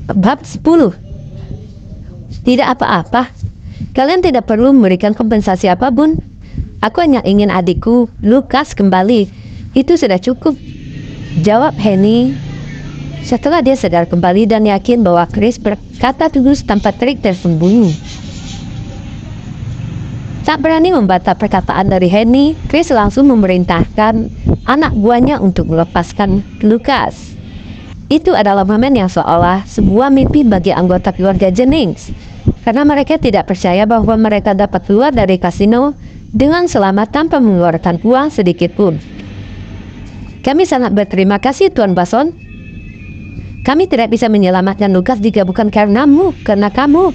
Bab 10. Tidak apa-apa. Kalian tidak perlu memberikan kompensasi apapun. Aku hanya ingin adikku, Lukas, kembali. Itu sudah cukup, jawab Henny. Setelah dia sadar kembali dan yakin bahwa Chris berkata tulus tanpa trik tersembunyi. Tak berani membantah perkataan dari Henny, Chris langsung memerintahkan anak buahnya untuk melepaskan Lukas. Itu adalah momen yang seolah sebuah mimpi bagi anggota keluarga Jennings, karena mereka tidak percaya bahwa mereka dapat keluar dari kasino dengan selamat tanpa mengeluarkan uang sedikit pun. Kami sangat berterima kasih Tuan Bason. Kami tidak bisa menyelamatkan Lukas jika bukan karena kamu.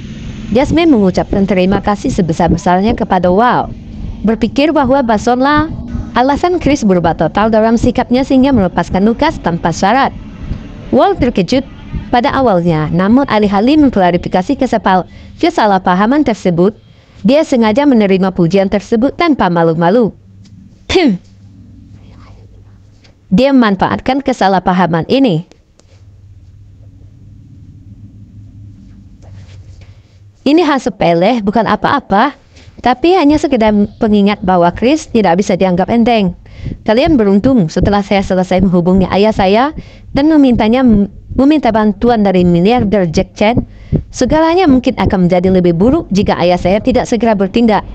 Jasmine mengucapkan terima kasih sebesar-besarnya kepada Wal. Berpikir bahwa Basonlah alasan Chris berubah total dalam sikapnya sehingga melepaskan Lukas tanpa syarat. Wal terkejut pada awalnya, namun alih-alih mengklarifikasi kesalahpahaman tersebut, dia sengaja menerima pujian tersebut tanpa malu-malu. Dia memanfaatkan kesalahpahaman ini. Ini hal sepele, bukan apa-apa, tapi hanya sekedar pengingat bahwa Chris tidak bisa dianggap enteng. Kalian beruntung setelah saya selesai menghubungi ayah saya dan meminta bantuan dari miliarder Jack Chen. Segalanya mungkin akan menjadi lebih buruk jika ayah saya tidak segera bertindak.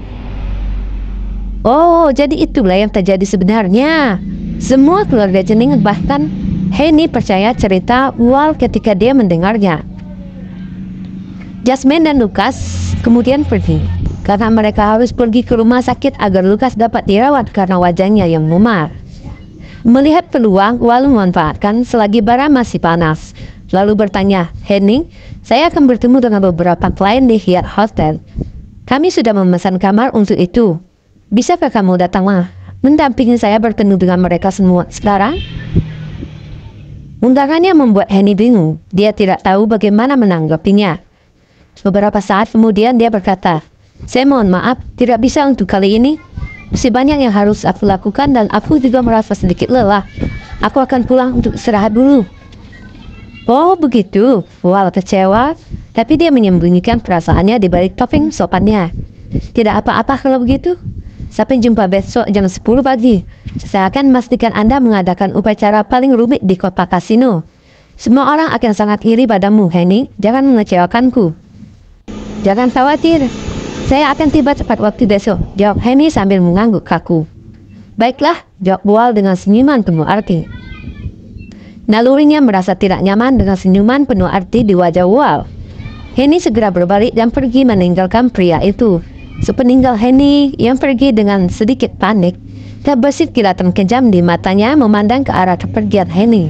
Oh, jadi itulah yang terjadi sebenarnya. Semua keluarga Jennings, bahkan Henny, percaya cerita Wal ketika dia mendengarnya. Jasmine dan Lukas kemudian pergi, karena mereka harus pergi ke rumah sakit agar Lukas dapat dirawat karena wajahnya yang memar. Melihat peluang, Wal memanfaatkan selagi bara masih panas, lalu bertanya, Henny, saya akan bertemu dengan beberapa klien di Hyatt Hotel. Kami sudah memesan kamar untuk itu. Bisakah kamu datang mendampingi saya bertemu dengan mereka semua sekarang? Undangannya membuat Henny bingung. Dia tidak tahu bagaimana menanggapinya. Beberapa saat kemudian dia berkata, saya mohon maaf, tidak bisa untuk kali ini. Masih banyak yang harus aku lakukan dan aku juga merasa sedikit lelah. Aku akan pulang untuk istirahat dulu. Oh begitu, Wal kecewa, tapi dia menyembunyikan perasaannya di balik topeng sopannya. Tidak apa-apa kalau begitu. Sampai jumpa besok jam 10 pagi. Saya akan memastikan Anda mengadakan upacara paling rumit di kota kasino. Semua orang akan sangat iri padamu, Henny. Jangan mengecewakanku. Jangan khawatir, saya akan tiba tepat waktu besok, jawab Henny sambil mengangguk kaku. Baiklah, jawab Wal dengan senyuman penuh arti. Nalurinya merasa tidak nyaman dengan senyuman penuh arti di wajah Wal. Henny segera berbalik dan pergi meninggalkan pria itu. Sepeninggal Henny yang pergi dengan sedikit panik, terbesit kilatan kejam di matanya memandang ke arah kepergian Henny.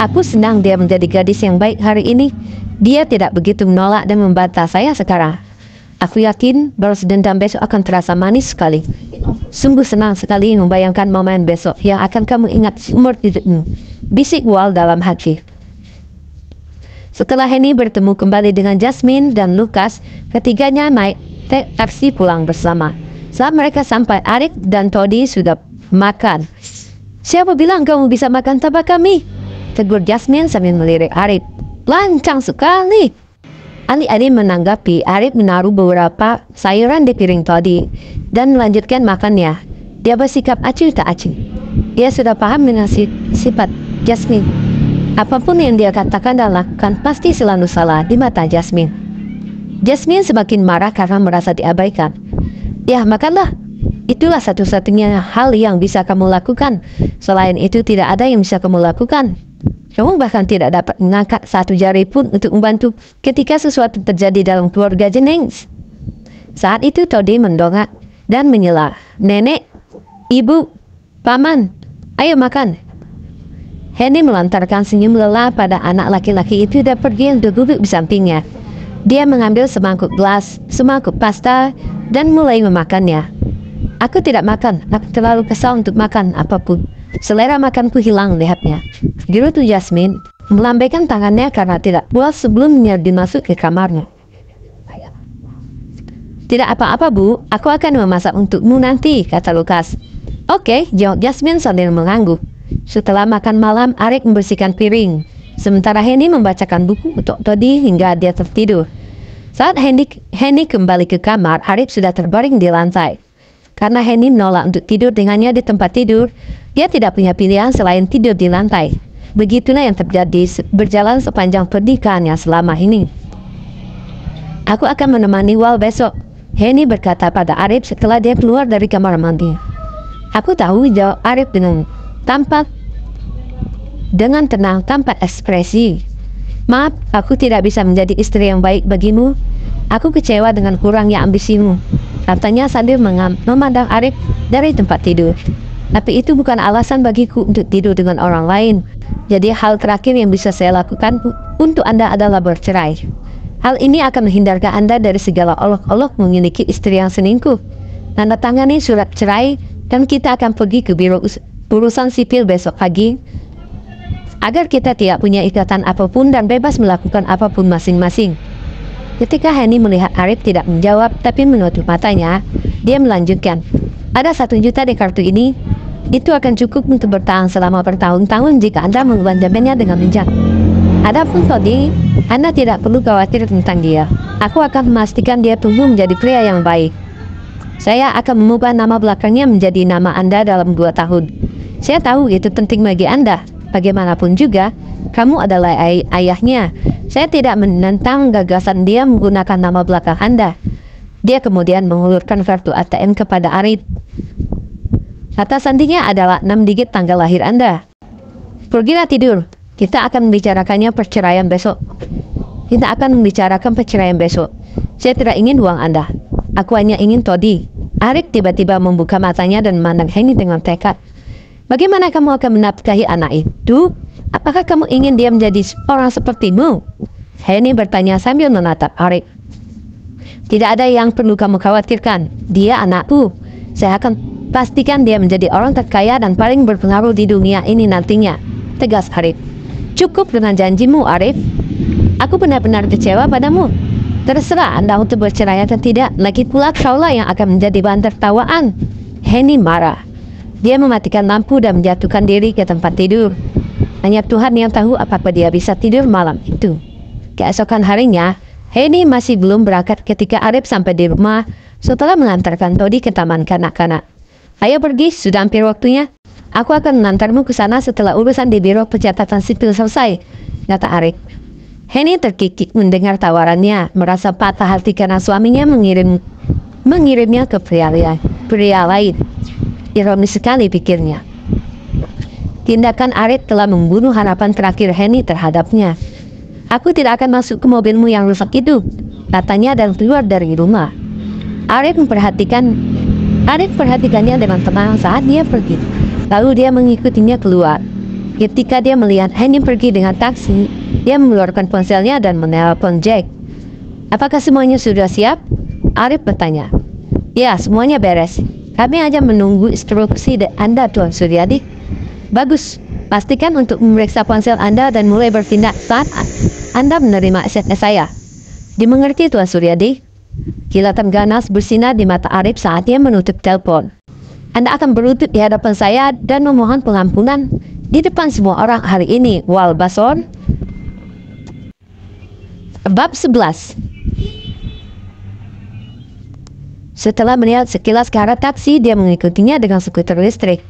Aku senang dia menjadi gadis yang baik hari ini. Dia tidak begitu menolak dan membantah saya sekarang. Aku yakin balas dendam besok akan terasa manis sekali. Sungguh senang sekali membayangkan momen besok yang akan kamu ingat seumur hidupmu, bisik Wal dalam hati. Setelah Henny bertemu kembali dengan Jasmine dan Lukas, ketiganya naik taksi pulang bersama. Saat mereka sampai, Arik dan Toddy sudah makan. Siapa bilang kamu bisa makan tanpa kami? Tegur Jasmine sambil melirik Arik. Lancang sekali. Alih-alih menanggapi, Arik menaruh beberapa sayuran di piring Toddy dan melanjutkan makannya. Dia bersikap acuh tak acuh. Dia sudah paham dengan sifat Jasmine. Apapun yang dia katakan dan lakukan pasti selalu salah di mata Jasmine. Jasmine semakin marah karena merasa diabaikan. Ya, makanlah. Itulah satu-satunya hal yang bisa kamu lakukan. Selain itu tidak ada yang bisa kamu lakukan. Kamu bahkan tidak dapat mengangkat satu jari pun untuk membantu ketika sesuatu terjadi dalam keluarga Jennings. Saat itu Toddy mendongak dan menyela. Nenek, ibu, paman, ayo makan. Henny melantarkan senyum lelah pada anak laki-laki itu dan pergi untuk duduk di sampingnya. Dia mengambil semangkuk gelas, semangkuk pasta, dan mulai memakannya. Aku tidak makan, aku terlalu kesal untuk makan apapun. Selera makanku hilang, lihatnya. Gerutu Jasmine melambaikan tangannya karena tidak puas sebelumnya dimasuk ke kamarnya. Tidak apa-apa bu, aku akan memasak untukmu nanti, kata Lukas. Oke, jawab Jasmine sambil mengangguk. Setelah makan malam, Arik membersihkan piring. Sementara Henny membacakan buku untuk Toddy hingga dia tertidur. Saat Henny kembali ke kamar, Arif sudah terbaring di lantai. Karena Henny menolak untuk tidur dengannya di tempat tidur, dia tidak punya pilihan selain tidur di lantai. Begitulah yang terjadi berjalan sepanjang pernikahannya selama ini. Aku akan menemani Wal besok, Henny berkata pada Arif setelah dia keluar dari kamar mandi. Aku tahu, jawab Arif dengan tenang tanpa ekspresi. Maaf, aku tidak bisa menjadi istri yang baik bagimu. Aku kecewa dengan kurangnya ambisimu, katanya sambil memandang Arif dari tempat tidur. Tapi itu bukan alasan bagiku untuk tidur dengan orang lain. Jadi hal terakhir yang bisa saya lakukan untuk Anda adalah bercerai. Hal ini akan menghindarkan Anda dari segala olok-olok memiliki istri yang selingkuh. Tanda tangani surat cerai dan kita akan pergi ke biro urusan sipil besok pagi, agar kita tidak punya ikatan apapun dan bebas melakukan apapun masing-masing. Ketika Henny melihat Arif tidak menjawab tapi menutup matanya, dia melanjutkan, ada 1 juta di kartu ini. Itu akan cukup untuk bertahan selama bertahun-tahun jika Anda membelanjakannya dengan bijak. Adapun Toddy, Anda tidak perlu khawatir tentang dia. Aku akan memastikan dia tumbuh menjadi pria yang baik. Saya akan mengubah nama belakangnya menjadi nama Anda dalam 2 tahun. Saya tahu itu penting bagi Anda. Bagaimanapun juga, kamu adalah ayahnya. Saya tidak menentang gagasan dia menggunakan nama belakang Anda. Dia kemudian mengulurkan kartu ATM kepada Arif. Kata sandinya adalah 6 digit tanggal lahir Anda. Pergilah tidur. Kita akan membicarakan perceraian besok. Saya tidak ingin uang Anda. Aku hanya ingin Toddy. Arif tiba-tiba membuka matanya dan memandang Henny dengan tekad. Bagaimana kamu akan menafkahi anak itu? Apakah kamu ingin dia menjadi orang sepertimu? Henny bertanya sambil menatap Arif. Tidak ada yang perlu kamu khawatirkan. Dia anakku. Saya akan pastikan dia menjadi orang terkaya dan paling berpengaruh di dunia ini nantinya, tegas Arif. Cukup dengan janjimu, Arif. Aku benar-benar kecewa padamu. Terserah Anda untuk bercerai atau tidak. Lagi pula kaulah yang akan menjadi bahan tertawaan. Henny marah. Dia mematikan lampu dan menjatuhkan diri ke tempat tidur. Hanya Tuhan yang tahu apakah dia bisa tidur malam itu. Keesokan harinya, Henny masih belum berangkat ketika Arif sampai di rumah setelah mengantarkan Toddy ke taman kanak-kanak. Ayo pergi, sudah hampir waktunya. Aku akan mengantarmu ke sana setelah urusan di biro pencatatan sipil selesai, kata Arif. Henny terkikik mendengar tawarannya, merasa patah hati karena suaminya mengirimnya ke pria lain. Ironis sekali pikirnya. Tindakan Arif telah membunuh harapan terakhir Henny terhadapnya. Aku tidak akan masuk ke mobilmu yang rusak itu, katanya dan keluar dari rumah. Arif perhatikannya dengan tenang saat dia pergi. Lalu dia mengikutinya keluar. Ketika dia melihat Henny pergi dengan taksi, dia mengeluarkan ponselnya dan menelpon Jack. Apakah semuanya sudah siap? Arif bertanya. Ya, semuanya beres. Kami hanya menunggu instruksi Anda, Tuan Suryadi. Bagus. Pastikan untuk memeriksa ponsel Anda dan mulai bertindak saat Anda menerima SMS saya. Dimengerti, Tuan Suryadi. Kilatan ganas bersinar di mata Arif saat dia menutup telepon. Anda akan berlutut di hadapan saya dan memohon pengampunan di depan semua orang hari ini, Wal Bason. Bab 11. Setelah melihat sekilas ke arah taksi, dia mengikutinya dengan skuter listrik.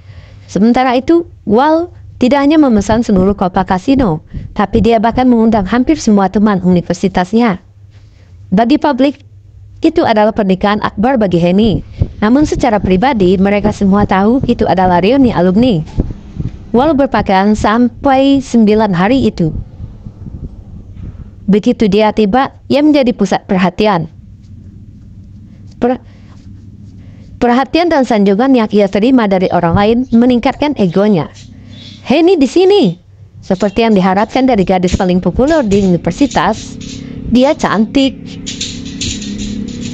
Sementara itu, Wal tidak hanya memesan seluruh kotak kasino, tapi dia bahkan mengundang hampir semua teman universitasnya. Bagi publik, itu adalah pernikahan akbar bagi Henny. Namun secara pribadi, mereka semua tahu itu adalah reuni alumni. Wal berpakaian sampai 9 hari itu. Begitu dia tiba, ia menjadi pusat perhatian. Perhatian dan sanjungan yang ia terima dari orang lain meningkatkan egonya. Henny di sini, seperti yang diharapkan dari gadis paling populer di universitas. Dia cantik.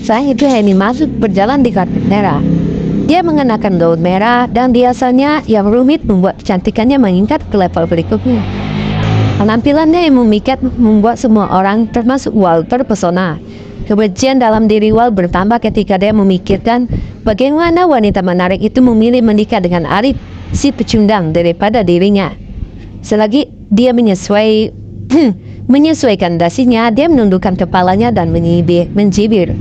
Saat itu Henny masuk berjalan di karpet merah. Dia mengenakan gaun merah dan biasanya yang rumit membuat kecantikannya meningkat ke level berikutnya. Penampilannya yang memikat membuat semua orang termasuk Wal terpesona. Kebencian dalam diri Wal bertambah ketika dia memikirkan bagaimana wanita menarik itu memilih menikah dengan Arif, si pecundang, daripada dirinya. Dia menyesuaikan dasinya. Dia menundukkan kepalanya dan menjibir.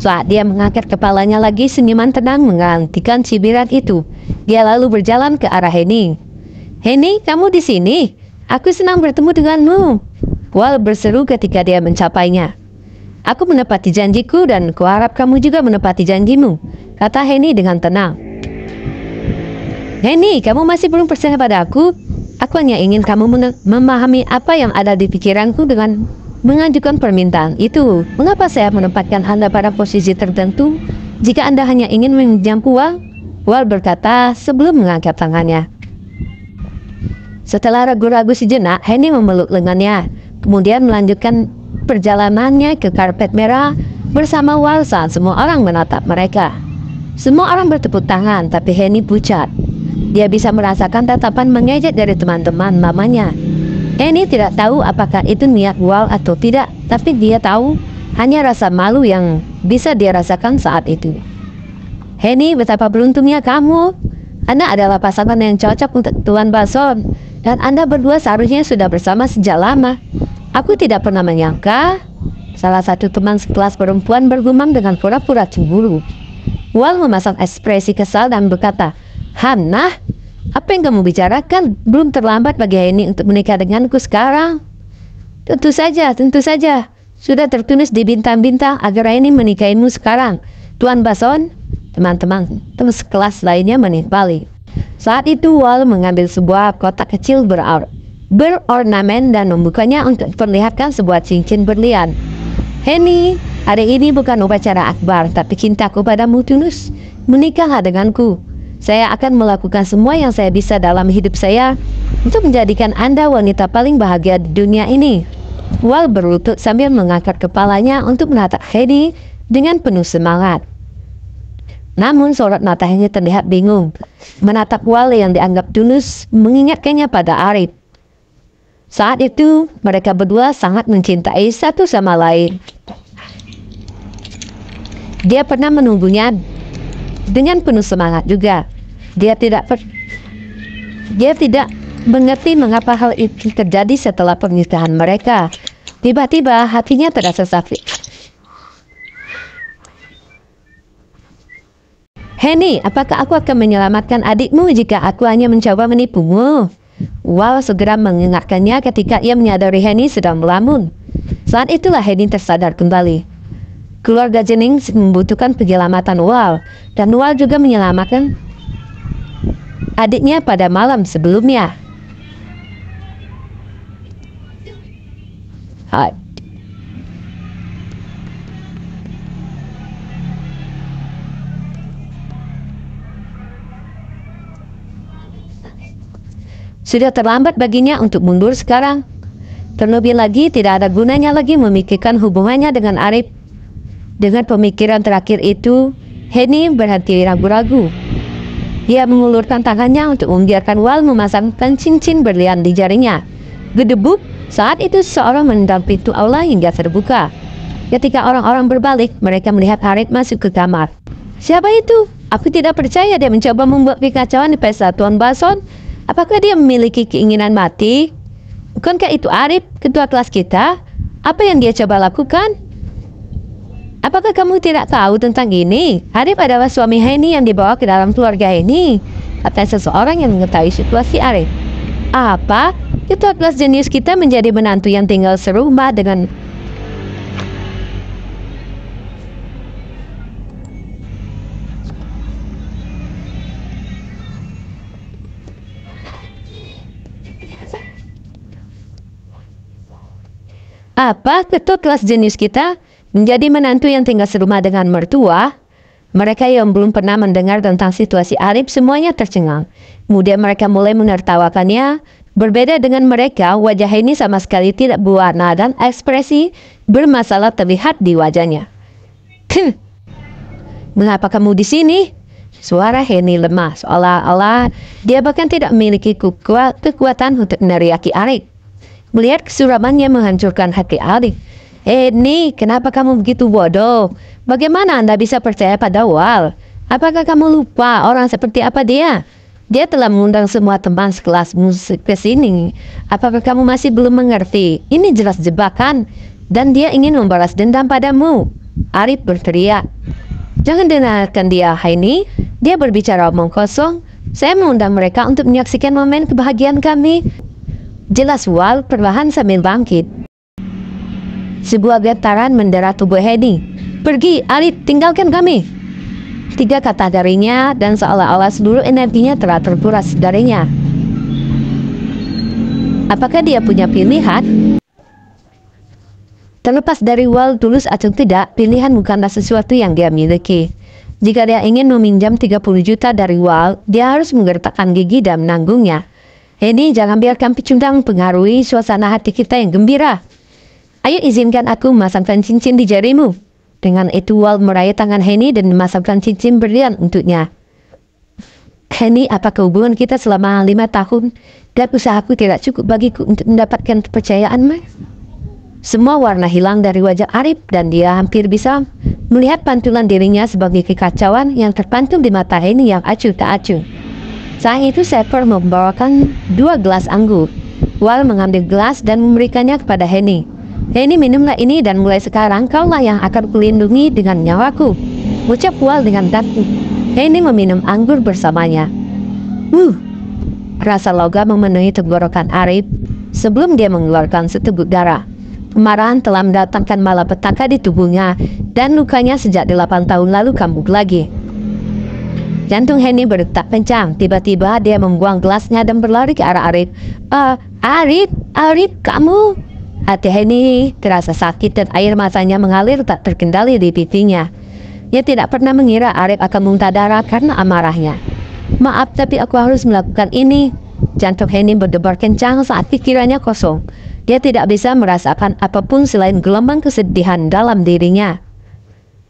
Saat dia mengangkat kepalanya lagi, senyuman tenang menggantikan cibiran itu. Dia lalu berjalan ke arah Henny. "Henny, kamu di sini? Aku senang bertemu denganmu," Wal berseru ketika dia mencapainya. "Aku menepati janjiku dan kuharap kamu juga menepati janjimu," kata Henny dengan tenang. "Henny, kamu masih belum percaya pada aku? Aku hanya ingin kamu memahami apa yang ada di pikiranku dengan mengajukan permintaan itu. Mengapa saya menempatkan Anda pada posisi tertentu jika Anda hanya ingin meminjam uang?" Wal berkata sebelum mengangkat tangannya. Setelah ragu-ragu sejenak, Henny memeluk lengannya, kemudian melanjutkan perjalanannya ke karpet merah bersama Wal saat semua orang menatap mereka. Semua orang bertepuk tangan, tapi Henny pucat. Dia bisa merasakan tatapan mengejek dari teman-teman lamanya. Henny tidak tahu apakah itu niat Wal atau tidak, tapi dia tahu hanya rasa malu yang bisa dia rasakan saat itu. "Henny, betapa beruntungnya kamu. Anda adalah pasangan yang cocok untuk Tuan Bason, dan Anda berdua seharusnya sudah bersama sejak lama. Aku tidak pernah menyangka," salah satu teman sekelas perempuan bergumam dengan pura-pura cemburu. Wal memasang ekspresi kesal dan berkata, "Hannah, apa yang kamu bicarakan? Belum terlambat bagi Henny untuk menikah denganku sekarang." Tentu saja. Sudah tertulis di bintang-bintang agar Henny menikahimu sekarang, Tuan Bason." Teman-teman sekelas lainnya menimpali. Saat itu Wal mengambil sebuah kotak kecil berornamen dan membukanya untuk memperlihatkan sebuah cincin berlian. "Henny, hari ini bukan upacara akbar, tapi cintaku padamu tulus. Menikahlah denganku. Saya akan melakukan semua yang saya bisa dalam hidup saya untuk menjadikan Anda wanita paling bahagia di dunia ini." Wal berlutut sambil mengangkat kepalanya untuk menatap Henny dengan penuh semangat. Namun sorot mata Henny terlihat bingung menatap Wal yang dianggap tulus, mengingatkannya pada Arif. Saat itu mereka berdua sangat mencintai satu sama lain. Dia pernah menunggunya dengan penuh semangat juga. Dia tidak mengerti mengapa hal itu terjadi setelah pernikahan mereka. Tiba-tiba hatinya terasa sakit. "Henny, apakah aku akan menyelamatkan adikmu jika aku hanya mencoba menipumu?" Wal segera mengingatkannya ketika ia menyadari Henny sedang melamun. Saat itulah Henny tersadar kembali. Keluarga Jennings membutuhkan penyelamatan Wal, dan Wal juga menyelamatkan adiknya pada malam sebelumnya. Sudah terlambat baginya untuk mundur sekarang. Terlebih lagi tidak ada gunanya lagi memikirkan hubungannya dengan Arif. Dengan pemikiran terakhir itu, Henny berhenti ragu-ragu. Dia mengulurkan tangannya untuk membiarkan Wal memasangkan cincin berlian di jarinya. Gedebuk, saat itu seseorang menendang pintu aula hingga terbuka. Ketika orang-orang berbalik, mereka melihat Arif masuk ke kamar. "Siapa itu? Aku tidak percaya dia mencoba membuat kekacauan di pesta Tuan Bason. Apakah dia memiliki keinginan mati? Bukankah itu Arif, ketua kelas kita? Apa yang dia coba lakukan? Apakah kamu tidak tahu tentang ini? Arif adalah suami Henny yang dibawa ke dalam keluarga ini," kata seseorang yang mengetahui situasi Arif. "Apa? Ketua kelas jenius kita menjadi menantu yang tinggal serumah dengan..." "Apa? Ketua kelas jenius kita menjadi menantu yang tinggal serumah dengan mertua?" Mereka yang belum pernah mendengar tentang situasi Arif semuanya tercengang. Kemudian mereka mulai menertawakannya. Berbeda dengan mereka, wajah Henny sama sekali tidak berwarna dan ekspresi bermasalah terlihat di wajahnya. "Mengapa kamu di sini?" Suara Henny lemah, seolah-olah dia bahkan tidak memiliki kekuatan untuk meneriaki Arif. Melihat kesuramannya menghancurkan hati Arif. "Henny, kenapa kamu begitu bodoh? Bagaimana Anda bisa percaya pada Wal? Apakah kamu lupa orang seperti apa dia? Dia telah mengundang semua teman sekelas musik ke sini. Apakah kamu masih belum mengerti? Ini jelas jebakan. Dan dia ingin membalas dendam padamu. Arif berteriak. Jangan dengarkan dia, Haini. Dia berbicara omong kosong. Saya mengundang mereka untuk menyaksikan momen kebahagiaan kami. Jelas Wal perlahan sambil bangkit. Sebuah getaran mendera tubuh Haini. Pergi, Arif, tinggalkan kami. 3 kata darinya dan seolah-olah seluruh energinya telah terkuras darinya. Apakah dia punya pilihan? Terlepas dari Wal tulus atau tidak, pilihan bukanlah sesuatu yang dia miliki. Jika dia ingin meminjam 30 juta dari Wal, dia harus menggertakkan gigi dan menanggungnya. Ini jangan biarkan pecundang pengaruhi suasana hati kita yang gembira. Ayo izinkan aku memasangkan cincin di jarimu. Dengan itu Wal meraih tangan Henny dan memasangkan cincin berlian untuknya. Henny, apakah hubungan kita selama 5 tahun dan usahaku tidak cukup bagiku untuk mendapatkan kepercayaanmu? Semua warna hilang dari wajah Arif dan dia hampir bisa melihat pantulan dirinya sebagai kekacauan yang terpantul di mata Henny yang acuh tak acuh. Saat itu Shepard membawakan 2 gelas anggur. Wal mengambil gelas dan memberikannya kepada Henny. Henny, minumlah ini dan mulai sekarang kaulah yang akan kulindungi dengan nyawaku. Ucap Wal dengan takut. Henny meminum anggur bersamanya. Rasa logam memenuhi tenggorokan Arif sebelum dia mengeluarkan seteguk darah. Kemarahan telah mendatangkan malapetaka di tubuhnya dan lukanya sejak 8 tahun lalu kambuh lagi. Jantung Henny berdetak kencang. Tiba-tiba dia membuang gelasnya dan berlari ke arah Arif. Arif, kamu... Hati Henny terasa sakit dan air matanya mengalir tak terkendali di pipinya. Dia tidak pernah mengira Arif akan muntah darah karena amarahnya. Maaf, tapi aku harus melakukan ini. Jantung Henny berdebar kencang saat pikirannya kosong. Dia tidak bisa merasakan apapun selain gelombang kesedihan dalam dirinya.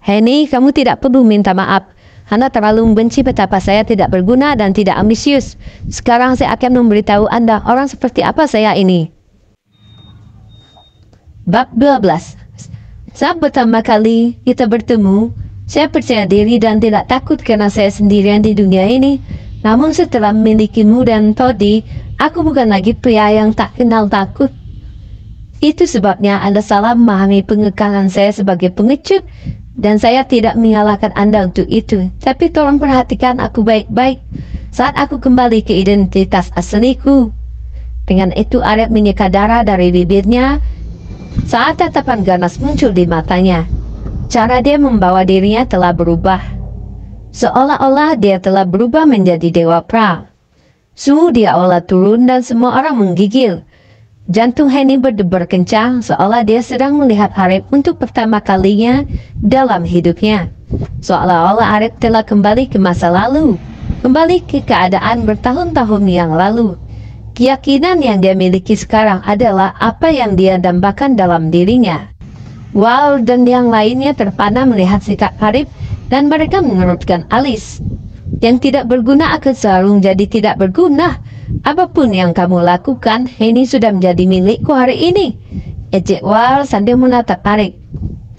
Henny, kamu tidak perlu minta maaf. Anda terlalu membenci betapa saya tidak berguna dan tidak ambisius. Sekarang saya akan memberitahu Anda orang seperti apa saya ini. Bab 12. Saat pertama kali kita bertemu, saya percaya diri dan tidak takut karena saya sendirian di dunia ini. Namun setelah memilikimu dan Toddy, aku bukan lagi pria yang tak kenal takut. Itu sebabnya Anda salah memahami pengekangan saya sebagai pengecut, dan saya tidak menyalahkan Anda untuk itu. Tapi tolong perhatikan aku baik-baik saat aku kembali ke identitas asliku. Dengan itu Arif menyeka darah dari bibirnya saat tatapan ganas muncul di matanya. Cara dia membawa dirinya telah berubah. Seolah-olah dia telah berubah menjadi dewa perang. Suhu dia olah turun dan semua orang menggigil. Jantung Henny berdebar kencang seolah dia sedang melihat Arif untuk pertama kalinya dalam hidupnya. Seolah-olah Arif telah kembali ke masa lalu. Kembali ke keadaan bertahun-tahun yang lalu. Keyakinan yang dia miliki sekarang adalah apa yang dia dambakan dalam dirinya. Wal dan yang lainnya terpana melihat sikap Arif dan mereka mengerutkan alis. Yang tidak berguna akan selalu menjadi tidak berguna. Apapun yang kamu lakukan, ini sudah menjadi milikku hari ini. Ejek Wal sambil menatap Arif.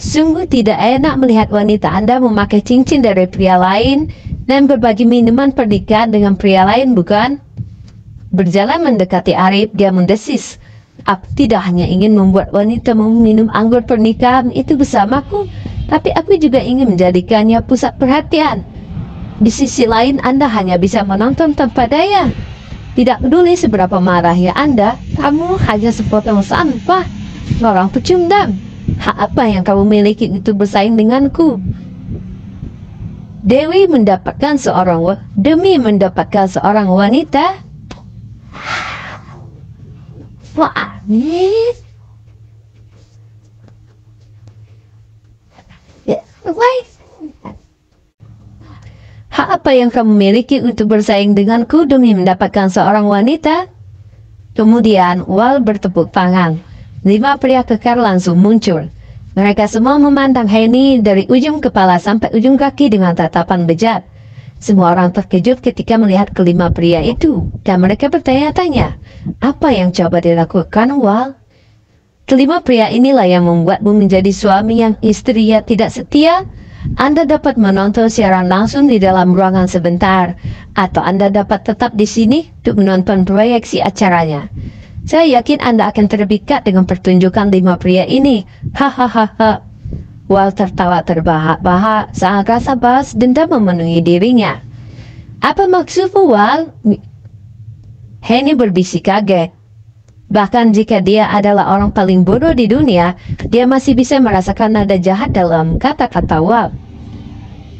Sungguh tidak enak melihat wanita Anda memakai cincin dari pria lain dan berbagi minuman pernikahan dengan pria lain, bukan? Berjalan mendekati Arif, dia mendesis. Aku tidak hanya ingin membuat wanita meminum anggur pernikahan itu bersamaku, tapi aku juga ingin menjadikannya pusat perhatian. Di sisi lain, Anda hanya bisa menonton tanpa daya. Tidak peduli seberapa marahnya Anda, kamu hanya sepotong sampah, orang pecundang. Hak apa yang kamu miliki itu bersaing denganku? Demi mendapatkan seorang wanita. Wah, hak apa yang kamu miliki untuk bersaing denganku demi mendapatkan seorang wanita? Kemudian Wal bertepuk tangan. 5 pria kekar langsung muncul. Mereka semua memandang Henny dari ujung kepala sampai ujung kaki dengan tatapan bejat. Semua orang terkejut ketika melihat kelima pria itu, dan mereka bertanya-tanya, apa yang coba dilakukan Wal? Kelima pria inilah yang membuatmu menjadi suami yang istrinya tidak setia. Anda dapat menonton siaran langsung di dalam ruangan sebentar, atau Anda dapat tetap di sini untuk menonton proyeksi acaranya. Saya yakin Anda akan terpikat dengan pertunjukan 5 pria ini. Hahaha. Wal tertawa terbahak-bahak saat rasa balas dendam memenuhi dirinya. Apa maksudmu, Wal? Henny berbisik kaget. Bahkan jika dia adalah orang paling bodoh di dunia, dia masih bisa merasakan nada jahat dalam kata-kata Wal.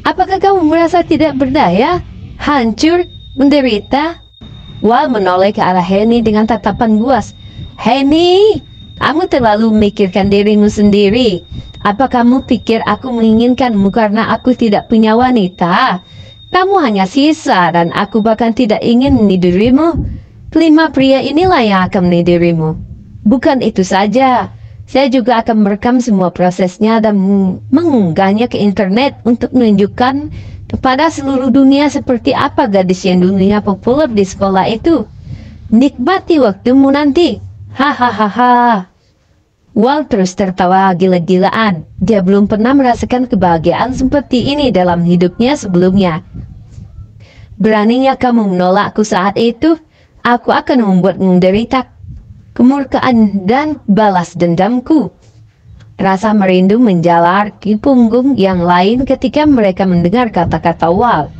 Apakah kamu merasa tidak berdaya? Hancur? Menderita? Wal menoleh ke arah Henny dengan tatapan buas. Henny, kamu terlalu memikirkan dirimu sendiri. Apa kamu pikir aku menginginkanmu karena aku tidak punya wanita? Kamu hanya sisa dan aku bahkan tidak ingin menidurimu. 5 pria inilah yang akan menidurimu. Bukan itu saja, saya juga akan merekam semua prosesnya dan mengunggahnya ke internet untuk menunjukkan kepada seluruh dunia seperti apa gadis yang dulunya populer di sekolah itu. Nikmati waktumu nanti. Hahaha. Wal terus tertawa gila-gilaan. Dia belum pernah merasakan kebahagiaan seperti ini dalam hidupnya sebelumnya. Beraninya kamu menolakku saat itu? Aku akan membuatmu menderita kemurkaan dan balas dendamku. Rasa merindu menjalar di punggung yang lain ketika mereka mendengar kata-kata Wal.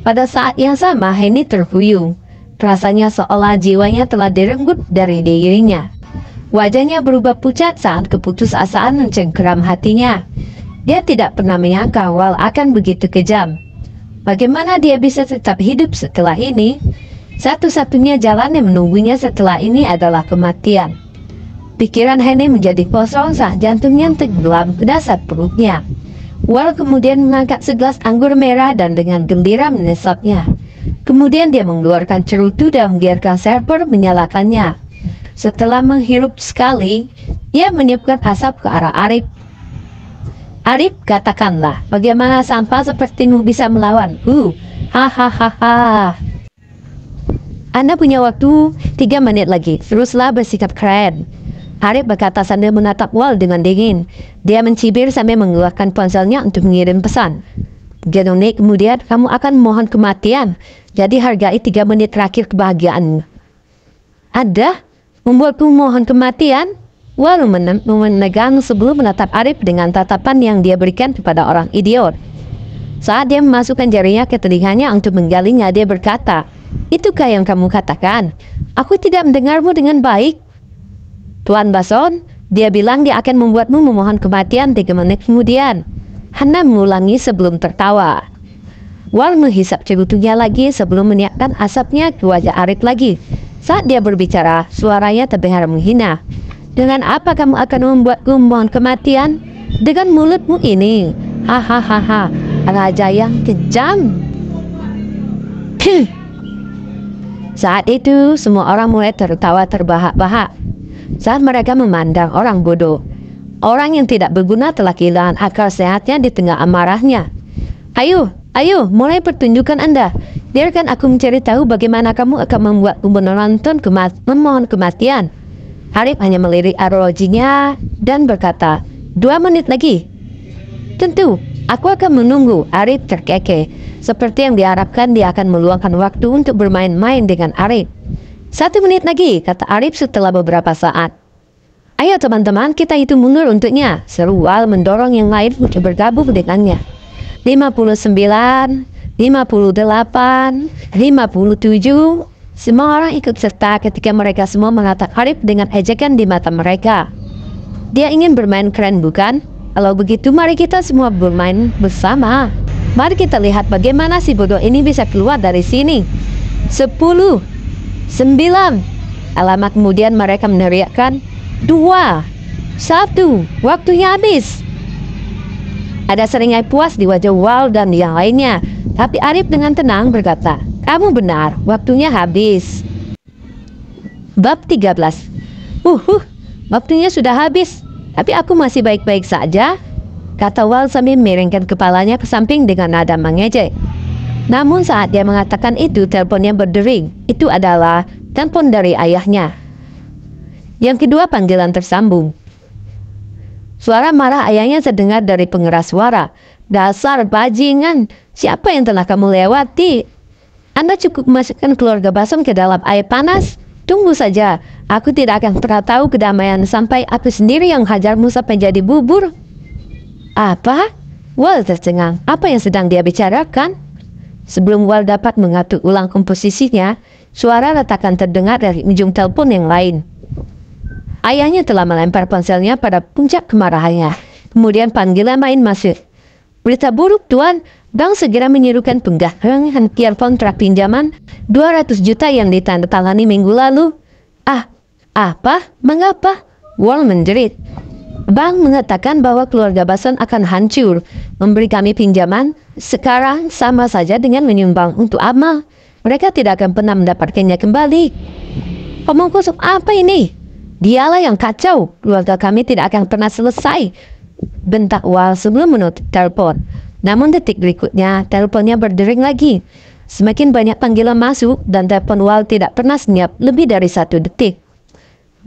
Pada saat yang sama, Henny terhuyung. Rasanya seolah jiwanya telah direnggut dari dirinya. Wajahnya berubah pucat saat keputusasaan mencengkeram hatinya. Dia tidak pernah menyangka Wal akan begitu kejam. Bagaimana dia bisa tetap hidup setelah ini? Satu-satunya jalan yang menunggunya setelah ini adalah kematian. Pikiran Henny menjadi kosong saat jantungnya tenggelam ke dasar perutnya. Wal kemudian mengangkat segelas anggur merah dan dengan gembira menesapnya. Kemudian dia mengeluarkan cerutu dan membiarkan server menyalakannya. Setelah menghirup sekali, dia meniupkan asap ke arah Arif. Arif, katakanlah, bagaimana sampah sepertimu bisa melawan? Hahaha. Anda punya waktu 3 menit lagi. Teruslah bersikap keren. Arif berkata sambil menatap Wal dengan dingin. Dia mencibir sambil mengeluarkan ponselnya untuk mengirim pesan. 3 menit kemudian kamu akan mohon kematian. Jadi hargai 3 menit terakhir kebahagiaanmu. Ada? Membuatku mohon kematian? Wal menegang sebelum menatap Arif dengan tatapan yang dia berikan kepada orang idiot. Saat dia memasukkan jarinya ke telinganya untuk menggalinya, dia berkata, itukah yang kamu katakan? Aku tidak mendengarmu dengan baik. Tuan Bason, dia bilang dia akan membuatmu memohon kematian 3 menit kemudian. Hana mengulangi sebelum tertawa. Wal menghisap cerutunya lagi sebelum menyiapkan asapnya ke wajah Arif lagi. Saat dia berbicara, suaranya terdengar menghina. Dengan apa kamu akan membuatku memohon kematian? Dengan mulutmu ini. Hahaha. Raja yang kejam. Saat itu, semua orang mulai tertawa terbahak-bahak. Saat mereka memandang orang bodoh, orang yang tidak berguna telah kehilangan akal sehatnya di tengah amarahnya. Ayo, mulai pertunjukan Anda. Biarkan aku mencari tahu bagaimana kamu akan membuatku menonton memohon kematian. Arif hanya melirik arlojinya dan berkata, 2 menit lagi. Tentu, aku akan menunggu. Arif terkekeh. Seperti yang diharapkan, dia akan meluangkan waktu untuk bermain-main dengan Arif. 1 menit lagi, kata Arif setelah beberapa saat. Ayo teman-teman, kita hitung mundur untuknya. Seru Wal mendorong yang lain untuk bergabung dengannya. 59, 58, 57. Semua orang ikut serta ketika mereka semua mengatakan Arif dengan ejekan di mata mereka. Dia ingin bermain keren, bukan? Kalau begitu, mari kita semua bermain bersama. Mari kita lihat bagaimana si bodoh ini bisa keluar dari sini. 10, 9. Alamat kemudian mereka meneriakkan 2, 1. Waktunya habis. Ada seringai puas di wajah Wal dan yang lainnya. Tapi Arif dengan tenang berkata, kamu benar, waktunya habis. Bab 13. Waktunya sudah habis. Tapi aku masih baik-baik saja, kata Wal sambil miringkan kepalanya ke samping dengan nada mengejek. Namun saat dia mengatakan itu, teleponnya berdering. Itu adalah telepon dari ayahnya. Yang kedua, panggilan tersambung. Suara marah ayahnya terdengar dari pengeras suara. Dasar bajingan, siapa yang telah kamu lewati? Anda cukup masukkan keluarga Bason ke dalam air panas. Tunggu saja, aku tidak akan pernah tahu kedamaian sampai aku sendiri yang hajarmu sampai jadi bubur. Apa? Wal tercengang. Apa yang sedang dia bicarakan? Sebelum Wal dapat mengatur ulang komposisinya, suara retakan terdengar dari ujung telepon yang lain. Ayahnya telah melempar ponselnya pada puncak kemarahannya. Kemudian panggilan lain masuk. Berita buruk, Tuan. Bank segera menyerukan penggalangan kontrak pinjaman 200 juta yang ditandatangani minggu lalu. Apa? Mengapa? Wal menjerit. Bank mengatakan bahwa keluarga Bason akan hancur. Memberi kami pinjaman sekarang sama saja dengan menyumbang untuk amal. Mereka tidak akan pernah mendapatkannya kembali. Omong kosong apa ini? Dialah yang kacau. Keluarga kami tidak akan pernah selesai. Bentak Wal sebelum menutup telepon. Namun detik berikutnya, teleponnya berdering lagi. Semakin banyak panggilan masuk dan telepon Wal tidak pernah senyap lebih dari 1 detik.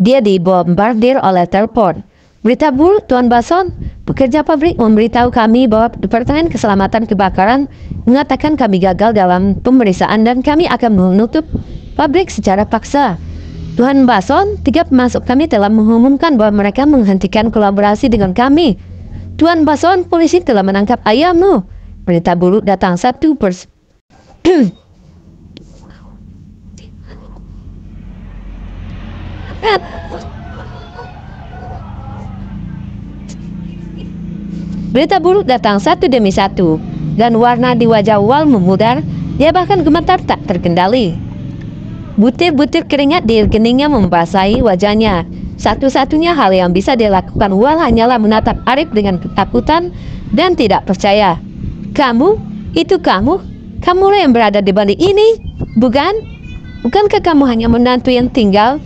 Dia dibombardir oleh telepon. Berita buruk, Tuan Bason. Pekerja pabrik memberitahu kami bahwa Departemen Keselamatan Kebakaran mengatakan kami gagal dalam pemeriksaan dan kami akan menutup pabrik secara paksa. Tuan Bason, 3 pemasok kami telah mengumumkan bahwa mereka menghentikan kolaborasi dengan kami. Tuan Bason, polisi telah menangkap ayahmu. Berita buruk datang satu persatu. Berita buruk datang satu demi satu, dan warna di wajah Wal memudar. Dia bahkan gemetar tak terkendali. Butir-butir keringat di keningnya membasahi wajahnya. Satu-satunya hal yang bisa dilakukan Wal hanyalah menatap Arif dengan ketakutan dan tidak percaya. Kamu? Itu kamu? Kamulah yang berada di balik ini, bukan? Bukankah kamu hanya menantu yang tinggal?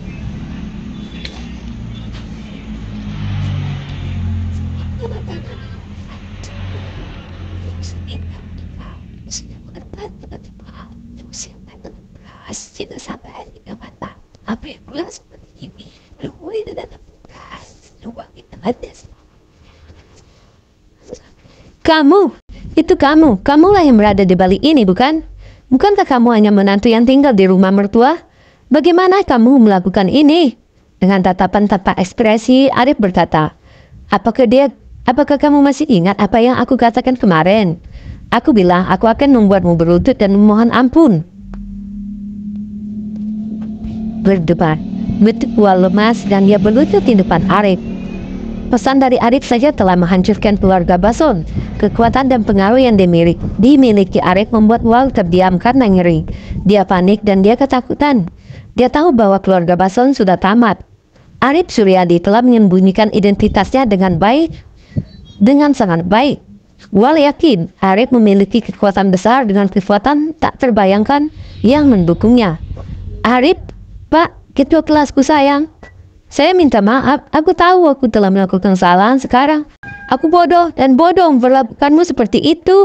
Kamu, itu kamulah yang berada di balik ini, bukan? Bukankah kamu hanya menantu yang tinggal di rumah mertua? Bagaimana kamu melakukan ini? Dengan tatapan tanpa ekspresi, Arif berkata, apakah kamu masih ingat apa yang aku katakan kemarin? Aku bilang aku akan membuatmu berlutut dan memohon ampun. Berdebar, bentuk Wal lemas dan dia berlutut di depan Arif. Pesan dari Arif saja telah menghancurkan keluarga Bason. Kekuatan dan pengaruh yang dimiliki Arif membuat Wal terdiam karena ngeri. Dia panik dan dia ketakutan. Dia tahu bahwa keluarga Bason sudah tamat. Arif Suryadi telah menyembunyikan identitasnya dengan sangat baik. Wal yakin Arif memiliki kekuatan besar dengan kekuatan tak terbayangkan yang mendukungnya. Arif, Pak, ketua kelasku sayang. Saya minta maaf, aku tahu aku telah melakukan kesalahan sekarang. Aku bodoh dan bodoh memperlakukanmu seperti itu.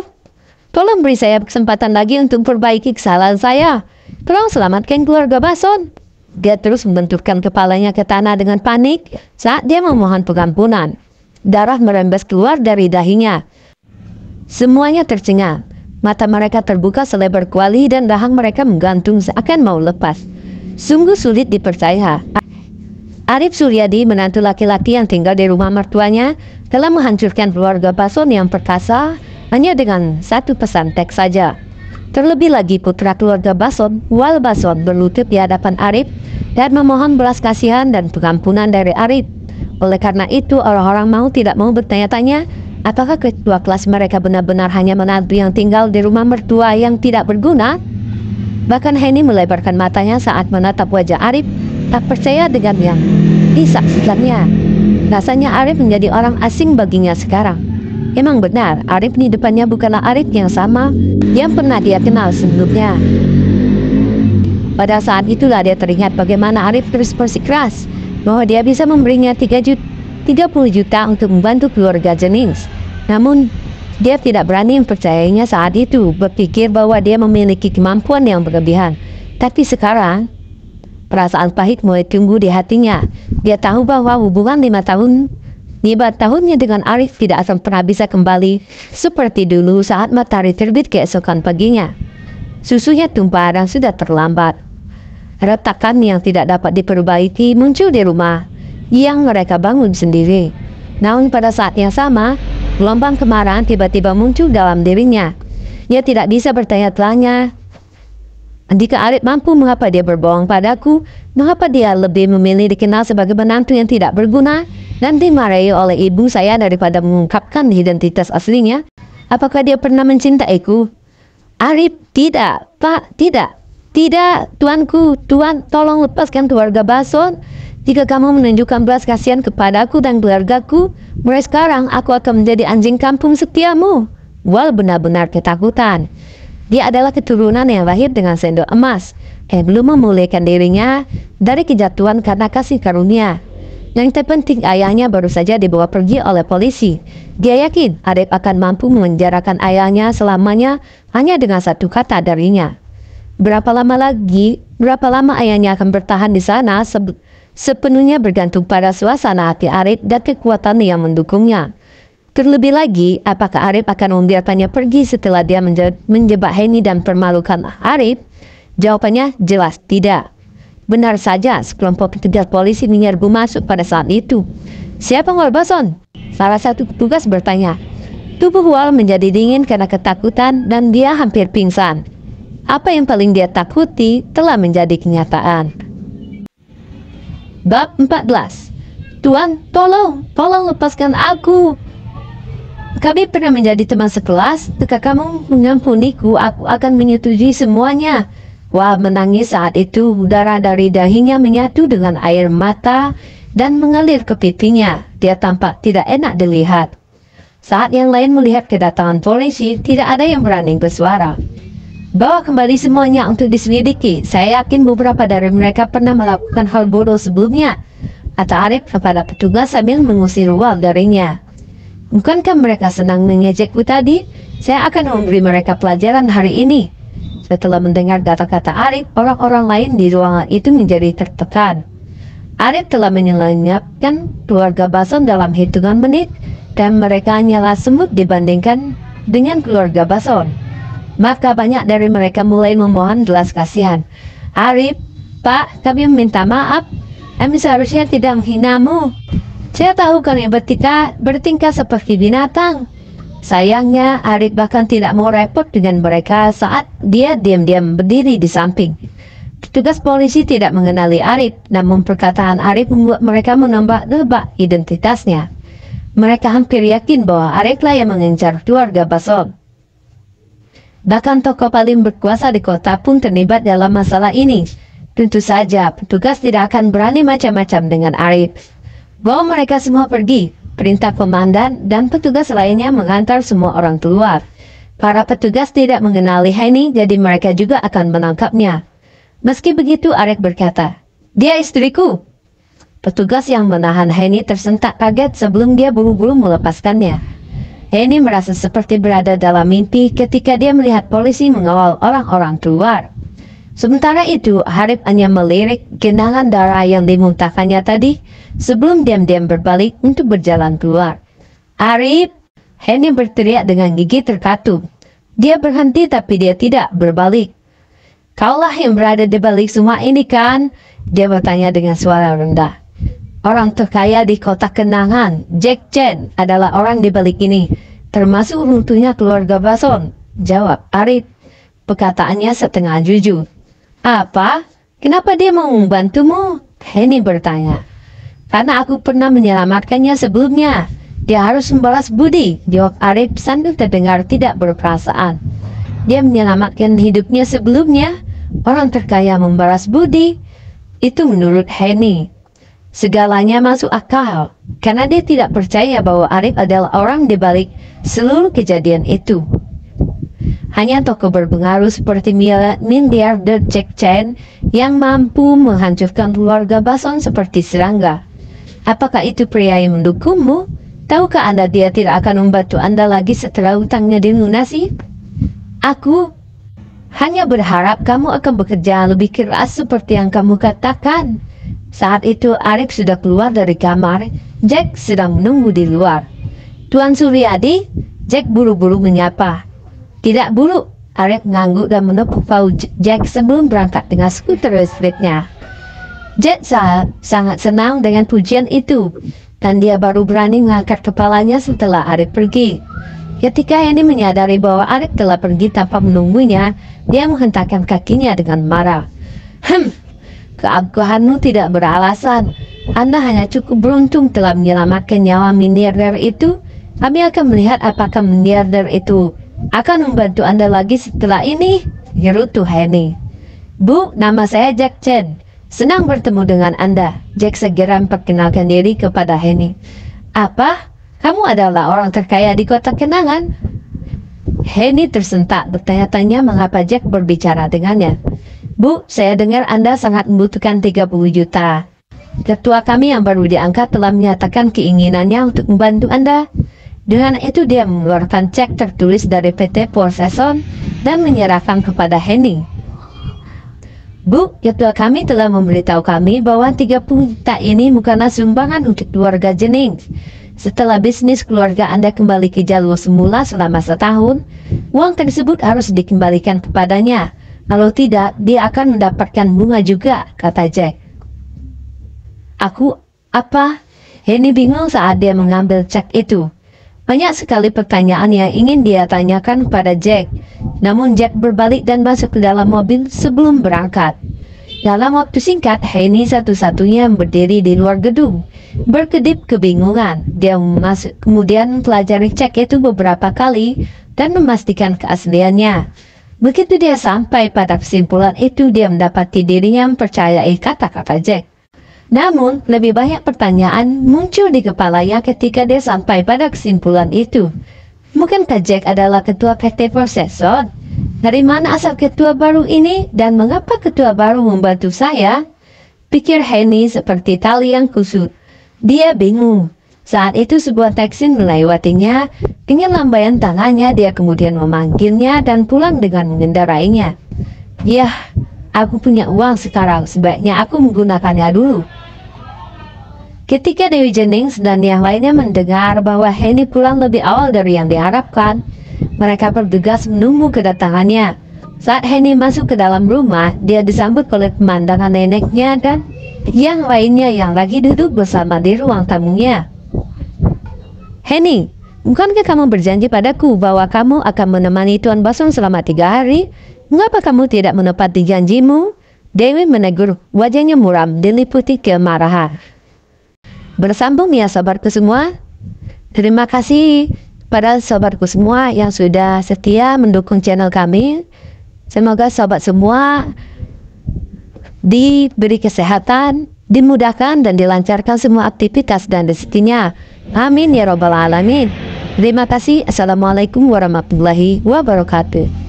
Tolong beri saya kesempatan lagi untuk memperbaiki kesalahan saya. Tolong selamatkan keluarga Bason. Dia terus membenturkan kepalanya ke tanah dengan panik saat dia memohon pengampunan. Darah merembes keluar dari dahinya. Semuanya tercengang. Mata mereka terbuka selebar kuali dan rahang mereka menggantung seakan mau lepas. Sungguh sulit dipercaya. Arif Suryadi, menantu laki-laki yang tinggal di rumah mertuanya, telah menghancurkan keluarga Bason yang perkasa hanya dengan satu pesan teks saja. Terlebih lagi putra keluarga Bason, Wal Bason, berlutut di hadapan Arif dan memohon belas kasihan dan pengampunan dari Arif. Oleh karena itu, orang-orang tidak mau bertanya-tanya apakah ketua kelas mereka benar-benar hanya menantu yang tinggal di rumah mertua yang tidak berguna. Bahkan Henny melebarkan matanya saat menatap wajah Arif, tak percaya dengan yang disaksikannya. Rasanya Arif menjadi orang asing baginya sekarang. Emang benar, Arif di depannya bukanlah Arif yang sama yang pernah dia kenal sebelumnya. Pada saat itulah dia teringat bagaimana Arif terus bersikeras bahwa dia bisa memberinya 30 juta untuk membantu keluarga Jennings. Namun, dia tidak berani mempercayainya saat itu, berpikir bahwa dia memiliki kemampuan yang berlebihan. Tapi sekarang, perasaan pahit mulai tumbuh di hatinya. Dia tahu bahwa hubungan 5 tahun Nibat tahunnya dengan Arif tidak akan pernah bisa kembali seperti dulu saat matahari terbit keesokan paginya. Susunya tumpah dan sudah terlambat. Retakan yang tidak dapat diperbaiki muncul di rumah yang mereka bangun sendiri. Namun pada saat yang sama, gelombang kemarahan tiba-tiba muncul dalam dirinya. Ia tidak bisa bertanya-tanya. Jika Arif mampu, mengapa dia berbohong padaku? Mengapa dia lebih memilih dikenal sebagai menantu yang tidak berguna dan dimarahi oleh ibu saya daripada mengungkapkan identitas aslinya? Apakah dia pernah mencintaiku? Arif, tidak, Pak, tidak. Tidak, tuanku, tuan, tolong lepaskan keluarga Bason. Jika kamu menunjukkan belas kasihan kepadaku dan keluargaku, mulai sekarang aku akan menjadi anjing kampung setiamu. Wal benar-benar ketakutan. Dia adalah keturunan yang lahir dengan sendok emas, belum memulihkan dirinya dari kejatuhan karena kasih karunia. Yang terpenting, ayahnya baru saja dibawa pergi oleh polisi. Dia yakin Arif akan mampu memenjarakan ayahnya selamanya hanya dengan satu kata darinya. Berapa lama ayahnya akan bertahan di sana sepenuhnya bergantung pada suasana hati Arif dan kekuatan yang mendukungnya. Terlebih lagi, apakah Arif akan membiarkannya pergi setelah dia menjebak Henny dan permalukan Arif? Jawabannya jelas tidak. Benar saja, sekelompok petugas polisi menyerbu masuk pada saat itu. Siapa Wal Bason? Salah satu petugas bertanya. Tubuh Wal menjadi dingin karena ketakutan dan dia hampir pingsan. Apa yang paling dia takuti telah menjadi kenyataan. Bab 14. Tuan, tolong lepaskan aku. Kami pernah menjadi teman sekelas. Jika kamu mengampuniku, aku akan menyetujui semuanya. Wah, menangis saat itu. Udara dari dahinya menyatu dengan air mata dan mengalir ke pipinya. Dia tampak tidak enak dilihat. Saat yang lain melihat kedatangan polisi, tidak ada yang berani bersuara. Bawa kembali semuanya untuk diselidiki. Saya yakin beberapa dari mereka pernah melakukan hal bodoh sebelumnya. Kata Arif kepada petugas sambil mengusir Wal darinya. Bukankah mereka senang mengejekku tadi? Saya akan memberi mereka pelajaran hari ini. Setelah mendengar kata-kata Arif, orang-orang lain di ruangan itu menjadi tertekan. Arif telah menyelamatkan keluarga Bason dalam hitungan menit, dan mereka hanyalah semut dibandingkan dengan keluarga Bason. Maka banyak dari mereka mulai memohon belas kasihan. Arif, Pak, kami meminta maaf. Kami seharusnya tidak menghinamu. Saya tahu kalian bertingkah seperti binatang. Sayangnya, Arif bahkan tidak mau repot dengan mereka saat dia diam-diam berdiri di samping. Petugas polisi tidak mengenali Arif, namun perkataan Arif membuat mereka menebak identitasnya. Mereka hampir yakin bahwa Ariflah yang mengincar keluarga Bason. Bahkan tokoh paling berkuasa di kota pun terlibat dalam masalah ini. Tentu saja, petugas tidak akan berani macam-macam dengan Arif. Bawa mereka semua pergi. Perintah komandan dan petugas lainnya mengantar semua orang keluar. Para petugas tidak mengenali Henny, jadi mereka juga akan menangkapnya. Meski begitu, Arif berkata, "Dia istriku." Petugas yang menahan Henny tersentak kaget sebelum dia buru-buru melepaskannya. Henny merasa seperti berada dalam mimpi ketika dia melihat polisi mengawal orang-orang keluar. Sementara itu, Arif hanya melirik genangan darah yang dimuntahkannya tadi sebelum diam-diam berbalik untuk berjalan keluar. Arif! Henny berteriak dengan gigi terkatup. Dia berhenti tapi dia tidak berbalik. Kaulah yang berada di balik semua ini kan? Dia bertanya dengan suara rendah. Orang terkaya di kota kenangan, Jack Chen, adalah orang di balik ini, termasuk runtuhnya keluarga Bason. Jawab Arif. Perkataannya setengah jujur. Apa? Kenapa dia mau membantumu? Henny bertanya. Karena aku pernah menyelamatkannya sebelumnya. Dia harus membalas budi, jawab Arif sambil terdengar tidak berperasaan. Dia menyelamatkan hidupnya sebelumnya. Orang terkaya membalas budi. Itu menurut Henny. Segalanya masuk akal. Karena dia tidak percaya bahwa Arif adalah orang di balik seluruh kejadian itu. Hanya tokoh berpengaruh seperti miliarder Jack Chen yang mampu menghancurkan keluarga Bason seperti serangga. Apakah itu pria yang mendukungmu? Tahukah Anda dia tidak akan membantu Anda lagi setelah utangnya dilunasi? Aku hanya berharap kamu akan bekerja lebih keras seperti yang kamu katakan. Saat itu Arif sudah keluar dari kamar Jack sedang menunggu di luar. Tuan Suryadi, Jack buru-buru menyapa. Tidak buruk, Arik mengangguk dan menepuk bahu Jack sebelum berangkat dengan skuter listriknya. Jack sangat senang dengan pujian itu, dan dia baru berani mengangkat kepalanya setelah Arik pergi. Ketika Henny menyadari bahwa Arik telah pergi tanpa menunggunya, dia menghentakkan kakinya dengan marah. Keangkuhanmu tidak beralasan. Anda hanya cukup beruntung telah menyelamatkan nyawa miliarder itu. Kami akan melihat apakah miliarder itu akan membantu Anda lagi setelah ini, gerutu Henny. Bu, nama saya Jack Chen. Senang bertemu dengan Anda. Jack segera memperkenalkan diri kepada Henny. Apa? Kamu adalah orang terkaya di kota kenangan? Henny tersentak bertanya-tanya mengapa Jack berbicara dengannya. Bu, saya dengar Anda sangat membutuhkan 30 juta. Ketua kami yang baru diangkat telah menyatakan keinginannya untuk membantu Anda. Dengan itu dia mengeluarkan cek tertulis dari PT Poseidon dan menyerahkan kepada Henny. Bu, ketua kami telah memberitahu kami bahwa 30 juta ini bukanlah sumbangan untuk keluarga Jennings. Setelah bisnis keluarga Anda kembali ke jalur semula selama setahun, uang tersebut harus dikembalikan kepadanya. Kalau tidak, dia akan mendapatkan bunga juga, kata Jack. Apa? Henny bingung saat dia mengambil cek itu. Banyak sekali pertanyaan yang ingin dia tanyakan pada Jack. Namun Jack berbalik dan masuk ke dalam mobil sebelum berangkat. Dalam waktu singkat, Henny satu-satunya berdiri di luar gedung. Berkedip kebingungan, dia kemudian mempelajari cek itu beberapa kali dan memastikan keasliannya. Begitu dia sampai pada kesimpulan itu, dia mendapati dirinya mempercayai kata-kata Jack. Namun, lebih banyak pertanyaan muncul di kepalanya ketika dia sampai pada kesimpulan itu. Mungkinkah Jack adalah ketua PT Poseidon? Dari mana asal ketua baru ini dan mengapa ketua baru membantu saya? Pikir Henny seperti tali yang kusut. Dia bingung. Saat itu sebuah taksi melewatinya. Dengan lambaian tangannya, dia kemudian memanggilnya dan pulang dengan mengendarainya. Yah, aku punya uang sekarang, sebaiknya aku menggunakannya dulu. Ketika Dewi Jennings dan yang lainnya mendengar bahwa Henny pulang lebih awal dari yang diharapkan, mereka bergegas menunggu kedatangannya. Saat Henny masuk ke dalam rumah, dia disambut oleh pemandangan neneknya dan yang lainnya yang lagi duduk bersama di ruang tamunya. Henny, bukankah kamu berjanji padaku bahwa kamu akan menemani Tuan Basong selama 3 hari? Mengapa kamu tidak menepati janjimu? Dewi menegur, wajahnya muram diliputi kemarahan. Bersambung ya sobatku semua. Terima kasih pada sobatku semua yang sudah setia mendukung channel kami. Semoga sobat semua diberi kesehatan, dimudahkan dan dilancarkan semua aktivitas dan rezekinya. Amin ya robbal alamin. Terima kasih. Assalamualaikum warahmatullahi wabarakatuh.